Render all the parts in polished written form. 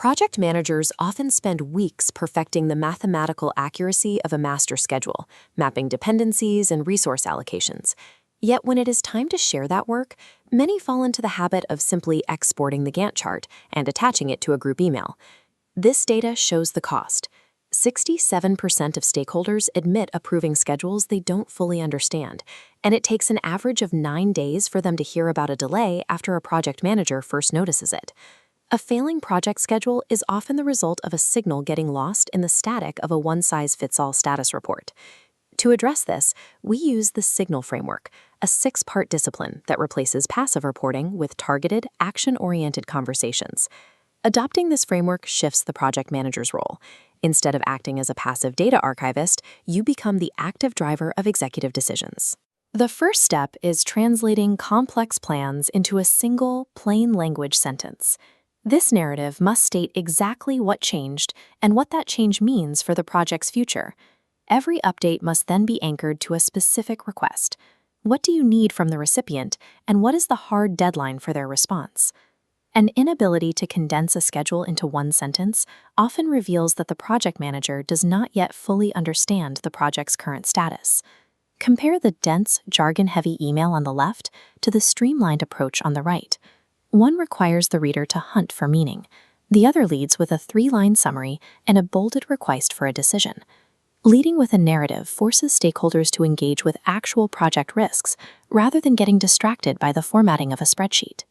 Project managers often spend weeks perfecting the mathematical accuracy of a master schedule, mapping dependencies and resource allocations. Yet when it is time to share that work, many fall into the habit of simply exporting the Gantt chart and attaching it to a group email. This data shows the cost. 67% of stakeholders admit approving schedules they don't fully understand, and it takes an average of 9 days for them to hear about a delay after a project manager first notices it. A failing project schedule is often the result of a signal getting lost in the static of a one-size-fits-all status report. To address this, we use the Signal framework, a 6-part discipline that replaces passive reporting with targeted, action-oriented conversations. Adopting this framework shifts the project manager's role. Instead of acting as a passive data archivist, you become the active driver of executive decisions. The first step is translating complex plans into a single, plain language sentence. This narrative must state exactly what changed and what that change means for the project's future. Every update must then be anchored to a specific request. What do you need from the recipient, and what is the hard deadline for their response? An inability to condense a schedule into one sentence often reveals that the project manager does not yet fully understand the project's current status. Compare the dense, jargon-heavy email on the left to the streamlined approach on the right. One requires the reader to hunt for meaning. The other leads with a 3-line summary and a bolded request for a decision. Leading with a narrative forces stakeholders to engage with actual project risks rather than getting distracted by the formatting of a spreadsheet.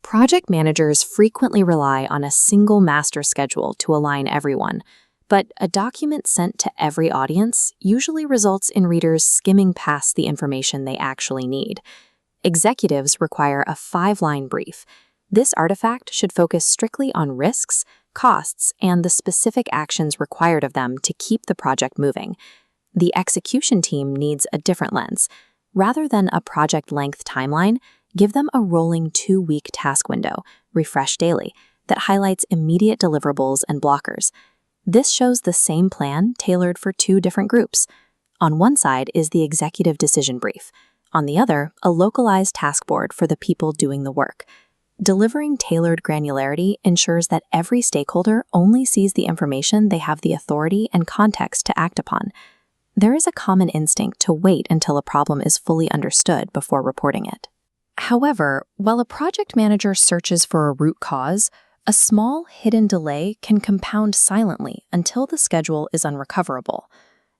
Project managers frequently rely on a single master schedule to align everyone, but a document sent to every audience usually results in readers skimming past the information they actually need. Executives require a 5-line brief. This artifact should focus strictly on risks, costs, and the specific actions required of them to keep the project moving. The execution team needs a different lens. Rather than a project-length timeline, give them a rolling 2-week task window, refreshed daily, that highlights immediate deliverables and blockers. This shows the same plan tailored for 2 different groups. On one side is the executive decision brief. On the other, a localized task board for the people doing the work. Delivering tailored granularity ensures that every stakeholder only sees the information they have the authority and context to act upon. There is a common instinct to wait until a problem is fully understood before reporting it. However, while a project manager searches for a root cause, a small, hidden delay can compound silently until the schedule is unrecoverable.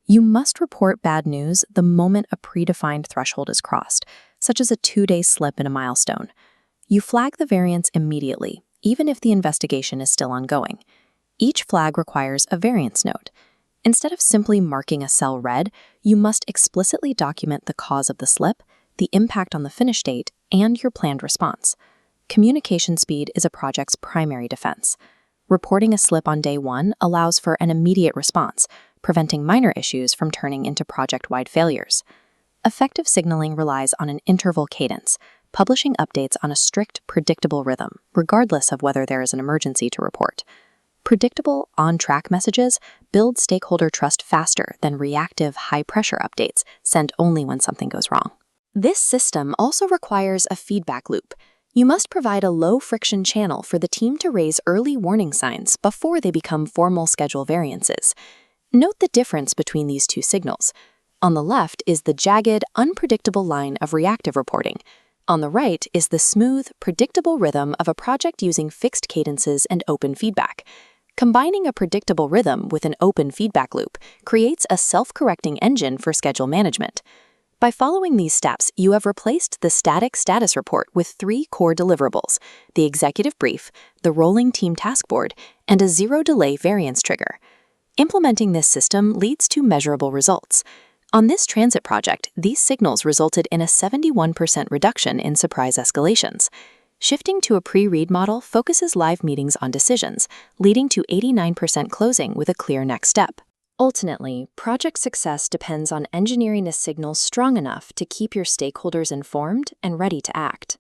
You must report bad news the moment a predefined threshold is crossed, such as a 2-day slip in a milestone. You flag the variance immediately, even if the investigation is still ongoing. Each flag requires a variance note. Instead of simply marking a cell red, you must explicitly document the cause of the slip, the impact on the finish date, and your planned response. Communication speed is a project's primary defense. Reporting a slip on day 1 allows for an immediate response, preventing minor issues from turning into project-wide failures. Effective signaling relies on an interval cadence, publishing updates on a strict, predictable rhythm, regardless of whether there is an emergency to report. Predictable, on-track messages build stakeholder trust faster than reactive, high-pressure updates sent only when something goes wrong. This system also requires a feedback loop. You must provide a low-friction channel for the team to raise early warning signs before they become formal schedule variances. Note the difference between these 2 signals. On the left is the jagged, unpredictable line of reactive reporting. On the right is the smooth, predictable rhythm of a project using fixed cadences and open feedback. Combining a predictable rhythm with an open feedback loop creates a self-correcting engine for schedule management. By following these steps, you have replaced the static status report with 3 core deliverables: the executive brief, the rolling team task board, and a zero-delay variance trigger. Implementing this system leads to measurable results. On this transit project, these signals resulted in a 71% reduction in surprise escalations. Shifting to a pre-read model focuses live meetings on decisions, leading to 89% closing with a clear next step. Ultimately, project success depends on engineering a signal strong enough to keep your stakeholders informed and ready to act.